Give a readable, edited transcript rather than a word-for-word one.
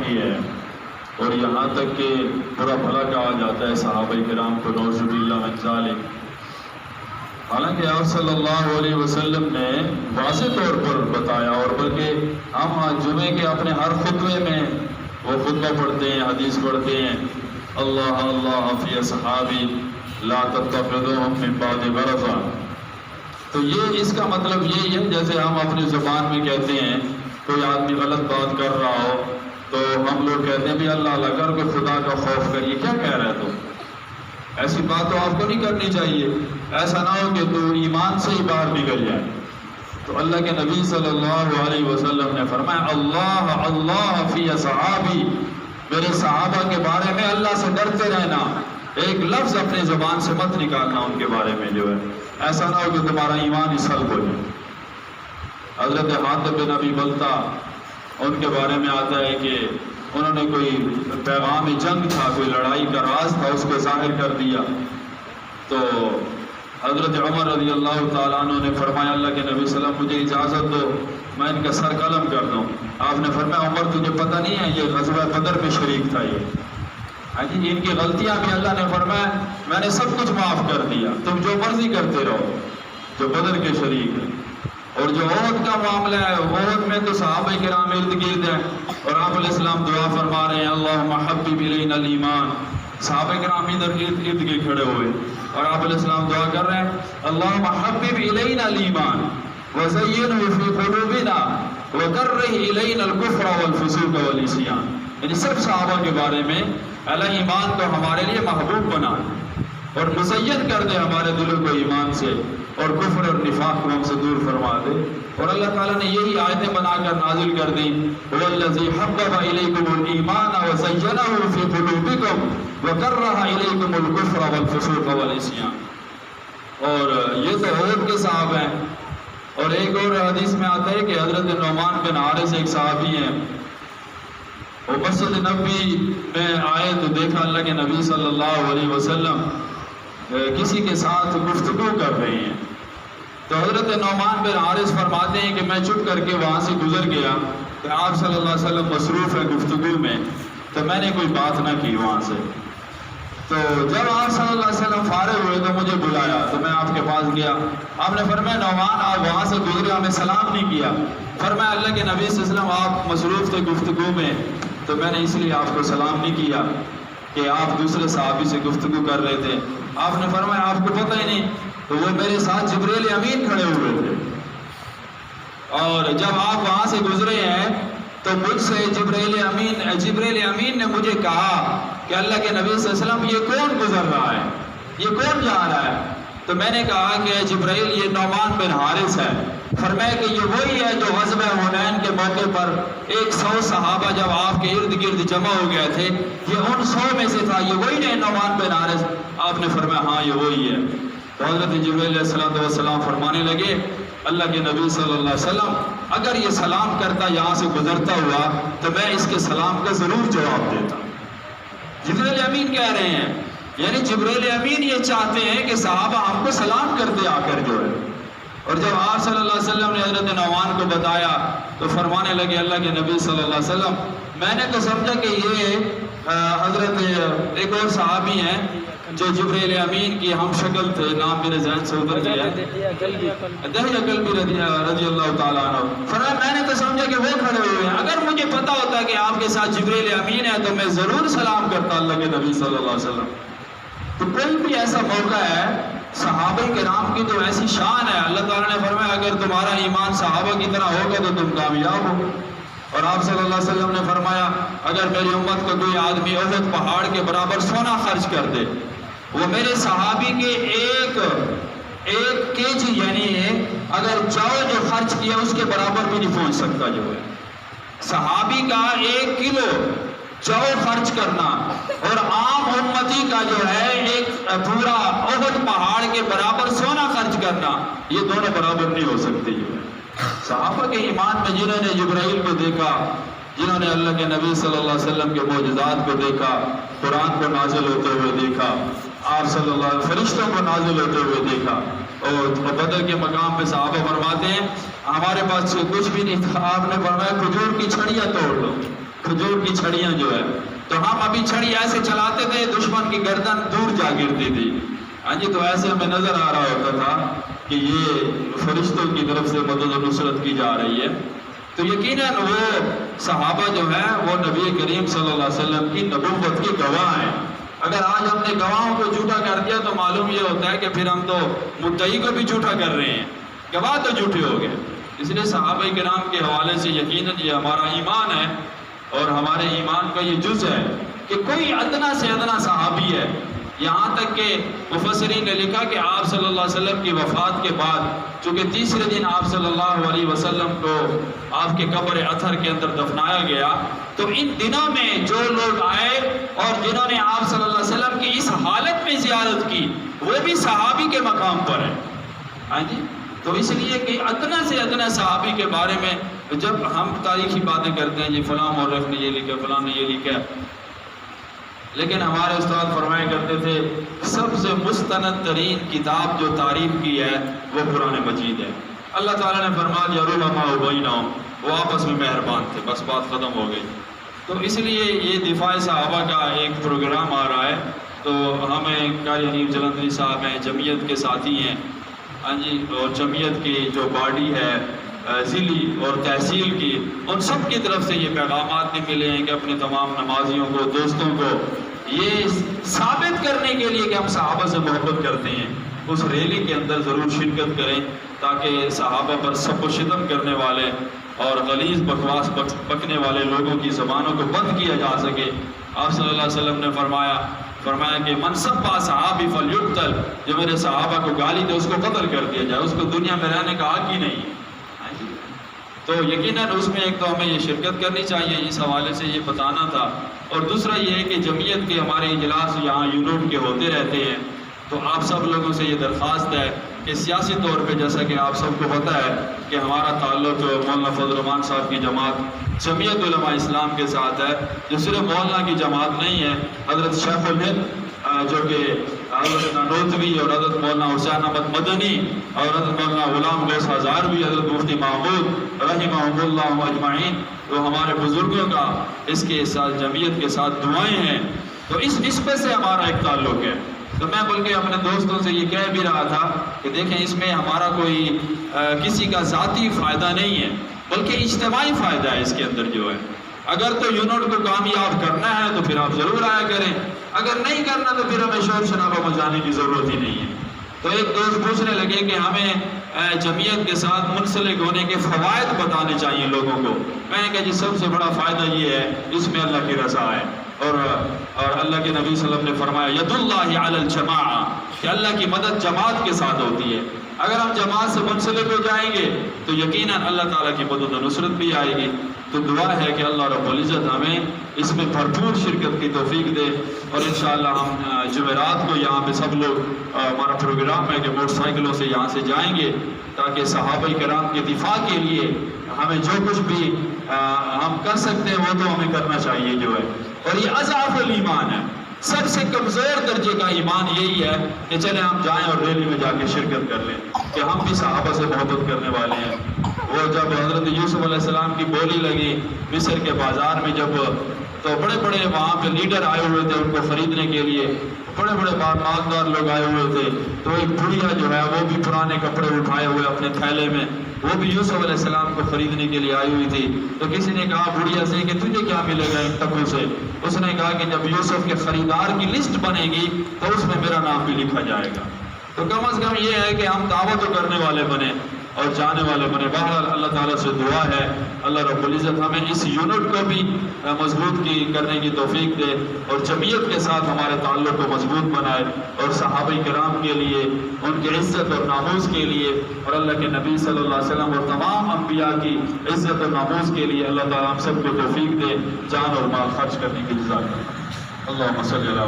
کافی ہے، اور یہاں تک کہ برا بھلا کہا جاتا ہے صحابہ کرام کو، نعوذ باللہ من ذالک۔ حالانکہ آپ صلی اللہ علیہ وسلم نے واضح طور پر بتایا، اور بلکہ ہم آج جمعے کے اپنے ہر خطبے میں وہ خطبہ پڑھتے ہیں، حدیث پڑھتے ہیں، اللہ اللہ فی اصحابی لا تتخذوهم من بعد غرضا۔ تو یہ اس کا مطلب یہی ہے جیسے ہم اپنی زبان میں کہتے ہیں کوئی آدمی غلط بات کر رہا ہو تو ہم لوگ کہتے ہیں بھی اللہ اللہ کر کے خدا کا خوف کریے، کیا کہہ رہا ہے تو ایسی بات تو آپ کو نہیں کرنی چاہیے، ایسا نہ ہو کہ تو ایمان سے ہی باہر نکل جائے۔ تو اللہ کے نبی صلی اللہ علیہ وسلم نے فرمایا اللہ اللہ فی اصحابی، میرے صحابہ کے بارے میں اللہ سے ڈرتے رہنا، ایک لفظ اپنی زبان سے مت نکالنا ان کے بارے میں، جو ہے ایسا نہ ہو کہ تمہارا ایمان ہی سلب ہو جائے۔ حضرت حاتب بن ابی بلتہ ان کے بارے میں آتا ہے کہ انہوں نے کوئی پیغام جنگ تھا، کوئی لڑائی کا راز تھا، اس کو ظاہر کر دیا۔ تو حضرت عمر رضی اللہ تعالیٰ عنہ نے فرمایا اللہ کے نبی صلی اللہ علیہ وسلم مجھے اجازت دو میں ان کا سر قلم کر دوں۔ آپ نے فرمایا عمر تجھے پتہ نہیں ہے یہ غزوہ بدر میں شریک تھا، یہ ان کی غلطیاں بھی اللہ نے فرمایا میں نے سب کچھ معاف کر دیا، تم جو مرضی کرتے رہو، جو بدر کے شریک ہیں۔ اور جو عہد کا معاملہ ہے، عہد میں تو صحابہ کرام ارد گرد ہیں، اور آپ علیہ السلام دعا فرما رہے ہیں اللہم حبب الینا الایمان، صحابہ کرام ادھر ارد گرد کھڑے ہوئے اور آپ علیہ السلام دعا کر رہے ہیں اللہم حبب الینا الایمان وزینہ فی قلوبنا وکرہ الینا الکفر والفسوق والعصیان۔ یعنی سب صحابہ کے بارے میں اللہ ایمان کو ہمارے لیے محبوب بنا اور مزین کر دے ہمارے دلوں کو ایمان سے، اور کفر اور نفاق کو ہم سے دور فرما دے۔ اور اللہ تعالیٰ نے یہی آیتیں بنا کر نازل کر دی وَالَّذِي حَبَّبَ إِلَيْكُمُ الْإِيمَانَ وَزَيَّنَهُ فِي قُلُوبِكُمْ وَكَرَّهَ إِلَيْكُمُ الْكُفْرَ وَالْفُسُوقَ وَالْعِصْيَانَ۔ اور یہ تو عہد کے صحاب ہیں۔ اور ایک اور حدیث میں آتا ہے کہ حضرت نعمان بن حارث ایک صحابی ہیں، وہ مسجد نبوی میں آئے تو دیکھا اللہ کے نبی صلی اللہ علیہ وسلم کسی کے ساتھ گفتگو کر رہے ہیں۔ تو حضرت نعمان بن حارث فرماتے ہیں کہ میں چپ کر کے وہاں سے گزر گیا کہ آپ صلی اللہ علیہ وسلم مصروف ہے گفتگو میں، تو میں نے کوئی بات نہ کی وہاں سے۔ تو جب آپ صلی اللہ علیہ وسلم فارغ ہوئے تو مجھے بلایا، تو میں آپ کے پاس گیا۔ آپ نے فرمایا نعمان آپ وہاں سے گزرے، ہمیں سلام نہیں کیا۔ فرمایا اللہ کے نبی صلی اللہ علیہ وسلم آپ مصروف تھے گفتگو میں، تو میں نے اس لیے آپ کو سلام نہیں کیا کہ آپ دوسرے صحابی سے گفتگو کر رہے تھے۔ آپ نے فرمایا آپ کو پتہ ہی نہیں، تو وہ میرے ساتھ جبریل امین کھڑے ہوئے تھے، اور جب آپ وہاں سے گزرے ہیں تو مجھ سے جبریل امین نے مجھے کہا کہ اللہ کے نبی صلی اللہ علیہ وسلم یہ کون گزر رہا ہے، یہ کون جا رہا ہے؟ تو میں نے کہا کہ جبریل یہ نعمان بن حارث ہے۔ فرمایا کہ یہ وہی ہے جو غزوہ حنین کے موقع پر 100 صحابہ جب آپ کے ارد گرد جمع ہو گئے تھے، یہ ان 100 میں سے تھا، یہ وہی نہیں نعمان بن حارث؟ آپ نے فرمایا ہاں یہ وہی ہے۔ تو حضرت جبریل علیہ السلام فرمانے لگے اللہ کے نبی صلی اللہ علیہ وسلم اگر یہ سلام کرتا یہاں سے گزرتا ہوا تو میں اس کے سلام کا ضرور جواب دیتا۔ جبریل امین کہہ رہے ہیں، یعنی جبریل امین یہ چاہتے ہیں کہ صحابہ ہم کو سلام کرتے آ کر جو ہے۔ اور جب آپ صلی اللہ علیہ وسلم نے حضرت نعمان کو بتایا تو فرمانے لگے اللہ کے نبی صلی اللہ علیہ وسلم میں نے تو سمجھا کہ یہ حضرت ایک اور صحابی ہیں جو جبریل امین کی ہم شکل تھے، نام میرے ذہن سے اتر گیا، دہیہ قلبی رضی اللہ تعالیٰ عنہ۔ فرمایا میں نے تو سمجھا کہ وہ کھڑے ہوئے ہیں، اگر مجھے پتا ہوتا کہ آپ کے ساتھ جبریل امین ہے تو میں ضرور سلام کرتا اللہ کے نبی صلی اللہ علیہ وسلم۔ تو کوئی بھی ایسا موقع ہے، صحابہ کرام کی تو ایسی شان ہے، اللہ تعالیٰ نے فرمایا اگر تمہارا ایمان صحابہ کی طرح ہوگا تو تم کامیاب ہو۔ اور آپ صلی اللہ علیہ وسلم نے فرمایا اگر میری امت کا کوئی آدمی احد پہاڑ کے برابر سونا خرچ کر دے، وہ میرے صحابی کے ایک کیجی یعنی اگر جو خرچ کیا اس کے برابر بھی نہیں پہنچ سکتا۔ جو ہے صحابی کا 1 کلو جو خرچ کرنا اور عام امتی کا جو ہے ایک پورا احد پہاڑ کے برابر سونا خرچ کرنا، یہ دونوں برابر نہیں ہو سکتے۔ جو ہے صحابہ کے ایمان میں جنہوں نے جبرائیل کو دیکھا، جنہوں نے اللہ کے نبی صلی اللہ علیہ وسلم کے معجزات کو دیکھا، قرآن کو نازل ہوتے ہوئے دیکھا، آپ صلی اللہ علیہ وسلم فرشتوں کو نازل ہوتے ہوئے دیکھا، اور بدر کے مقام پہ صحابہ فرماتے ہیں ہمارے پاس کچھ بھی نہیں تھا، آپ نے فرمایا کھجور کی چھڑیاں توڑ لو، کھجور کی چھڑیاں جو ہے، تو ہم ابھی چھڑی ایسے چلاتے تھے دشمن کی گردن دور جا گرتی تھی، ہاں جی، تو ایسے ہمیں نظر آ رہا ہوتا تھا کہ یہ فرشتوں کی طرف سے مدد و نصرت کی جا رہی ہے۔ تو یقیناً وہ صحابہ جو ہے وہ نبی کریم صلی اللہ علیہ وسلم کی نبوت کے گواہ ہیں۔ اگر آج ہم نے گواہوں کو جھوٹا کر دیا تو معلوم یہ ہوتا ہے کہ پھر ہم تو مدعی کو بھی جھوٹا کر رہے ہیں، گواہ تو جھوٹے ہو گئے۔ اس لیے صحابہ کرام کے حوالے سے یقیناً یہ ہمارا ایمان ہے، اور ہمارے ایمان کا یہ جز ہے کہ کوئی ادنا سے ادنا صحابی ہے، یہاں تک کہ مفسرین نے لکھا کہ آپ صلی اللہ علیہ وسلم کی وفات کے بعد چونکہ تیسرے دن آپ صلی اللہ علیہ وسلم کو آپ کے قبر اطہر کے اندر دفنایا گیا، تو ان دنوں میں جو لوگ آئے اور جنہوں نے آپ صلی اللہ علیہ وسلم کی اس حالت میں زیارت کی وہ بھی صحابی کے مقام پر ہیں، ہاں جی۔ تو اس لیے کہ ادنا سے ادنا صحابی کے بارے میں جب ہم تاریخی باتیں کرتے ہیں، جی فلاں مورخ نے یہ لکھا، فلاں نے یہ لکھا، لیکن ہمارے استاد فرمایا کرتے تھے سب سے مستند ترین کتاب جو تعریف کی ہے وہ قرآن مجید ہے۔ اللہ تعالیٰ نے فرما دیا رحماء بینہم، وہ آپس میں مہربان تھے، بس بات ختم ہو گئی۔ تو اس لیے یہ دفاع صحابہ کا ایک پروگرام آ رہا ہے، تو ہمیں قاری حنیف جلندری صاحب ہیں، جمعیت کے ساتھی ہیں، ہاں جی، اور جمعیت کی جو باڈی ہے ضلعی اور تحصیل کی، ان سب کی طرف سے یہ پیغامات بھی ملے ہیں کہ اپنے تمام نمازیوں کو، دوستوں کو یہ ثابت کرنے کے لیے کہ ہم صحابہ سے محبت کرتے ہیں، اس ریلی کے اندر ضرور شرکت کریں تاکہ صحابہ پر سب و شتم کرنے والے اور غلیظ بکواس بکنے والے لوگوں کی زبانوں کو بند کیا جا سکے۔ آپ صلی اللہ علیہ وسلم نے فرمایا کہ من سبّ صحابی فلیقتل، جو میرے صحابہ کو گالی دے اس کو قتل کر دیا جائے، اس کو دنیا میں رہنے کا حق ہی نہیں۔ تو یقیناً اس میں ایک تو ہمیں یہ شرکت کرنی چاہیے، اس حوالے سے یہ بتانا تھا، اور دوسرا یہ ہے کہ جمعیت کے ہمارے اجلاس یہاں یونٹ کے ہوتے رہتے ہیں، تو آپ سب لوگوں سے یہ درخواست ہے کہ سیاسی طور پہ جیسا کہ آپ سب کو پتہ ہے کہ ہمارا تعلق مولانا فضل الرحمان صاحب کی جماعت جمعیت علماء اسلام کے ساتھ ہے، جو صرف مولانا کی جماعت نہیں ہے، حضرت شیخ الہند جو کہ حضرت نانوتوی اور حضرت مولانا حسین احمد مدنی اور حضرت مولانا غلام غوث ہزاروی، حضرت مفتی محمود رحمہ اللہ اجمعین، وہ ہمارے بزرگوں کا اس کے ساتھ جمعیت کے ساتھ دعائیں ہیں، تو اس نسبت سے ہمارا ایک تعلق ہے۔ تو میں بلکہ اپنے دوستوں سے یہ کہہ بھی رہا تھا کہ دیکھیں اس میں ہمارا کوئی کسی کا ذاتی فائدہ نہیں ہے، بلکہ اجتماعی فائدہ ہے اس کے اندر جو ہے۔ اگر تو یونٹ کو کامیاب کرنا ہے تو پھر آپ ضرور آیا کریں، اگر نہیں کرنا تو پھر ہمیں شور شرابہ مچانے کی ضرورت ہی نہیں ہے۔ تو ایک دوست پوچھنے لگے کہ ہمیں جمعیت کے ساتھ منسلک ہونے کے فوائد بتانے چاہیے لوگوں کو۔ میں نے کہا جی سب سے بڑا فائدہ یہ ہے اس میں اللہ کی رضا ہے، اور اللہ کے نبی صلی اللہ علیہ وسلم نے فرمایا ید اللہ علی الجماعہ، کہ اللہ کی مدد جماعت کے ساتھ ہوتی ہے۔ اگر ہم جماعت سے منسلک ہو جائیں گے تو یقیناً اللہ تعالیٰ کی مدد و نصرت بھی آئے گی۔ تو دعا ہے کہ اللہ رب العزت ہمیں اس میں بھرپور شرکت کی توفیق دے، اور انشاءاللہ ہم جمعرات کو یہاں پہ سب لوگ، ہمارا پروگرام ہے کہ موٹر سائیکلوں سے یہاں سے جائیں گے تاکہ صحابہ کرام کے دفاع کے لیے ہمیں جو کچھ بھی ہم کر سکتے ہیں وہ تو ہمیں کرنا چاہیے جو ہے۔ اور یہ اضعف الایمان ہے، سب سے کمزور درجے کا ایمان یہی ہے کہ چلیں ہم جائیں اور ریلی میں جا کے شرکت کر لیں کہ ہم بھی صحابہ سے محبت کرنے والے ہیں۔ وہ جب حضرت یوسف علیہ السلام کی بولی لگی مصر کے بازار میں، جب تو بڑے بڑے وہاں پہ لیڈر آئے ہوئے تھے ان کو خریدنے کے لیے، بڑے بڑے مالدار لوگ آئے ہوئے تھے، تو ایک بڑھیا جو ہے وہ بھی پرانے کپڑے اٹھائے ہوئے اپنے تھیلے میں، وہ بھی یوسف علیہ السلام کو خریدنے کے لیے آئی ہوئی تھی۔ تو کسی نے کہا بڑھیا سے کہ تجھے کیا ملے گا ان ٹکوں سے؟ اس نے کہا کہ جب یوسف کے خریدار کی لسٹ بنے گی تو اس میں میرا نام بھی لکھا جائے گا۔ تو کم از کم یہ ہے کہ ہم دعوت کرنے والے بنے اور جانے والے بنے۔ بہرحال اللہ تعالیٰ سے دعا ہے اللہ رب العزت ہمیں اس یونٹ کو بھی مضبوط کرنے کی توفیق دے، اور جمعیت کے ساتھ ہمارے تعلق کو مضبوط بنائے، اور صحابہ کرام کے لیے ان کی عزت اور ناموس کے لیے، اور اللہ کے نبی صلی اللہ علیہ وسلم اور تمام انبیاء کی عزت اور ناموس کے لیے اللہ تعالیٰ ہم سب کو توفیق دے، جان اور مال خرچ کرنے کی جزا۔ اللہم صلی اللہ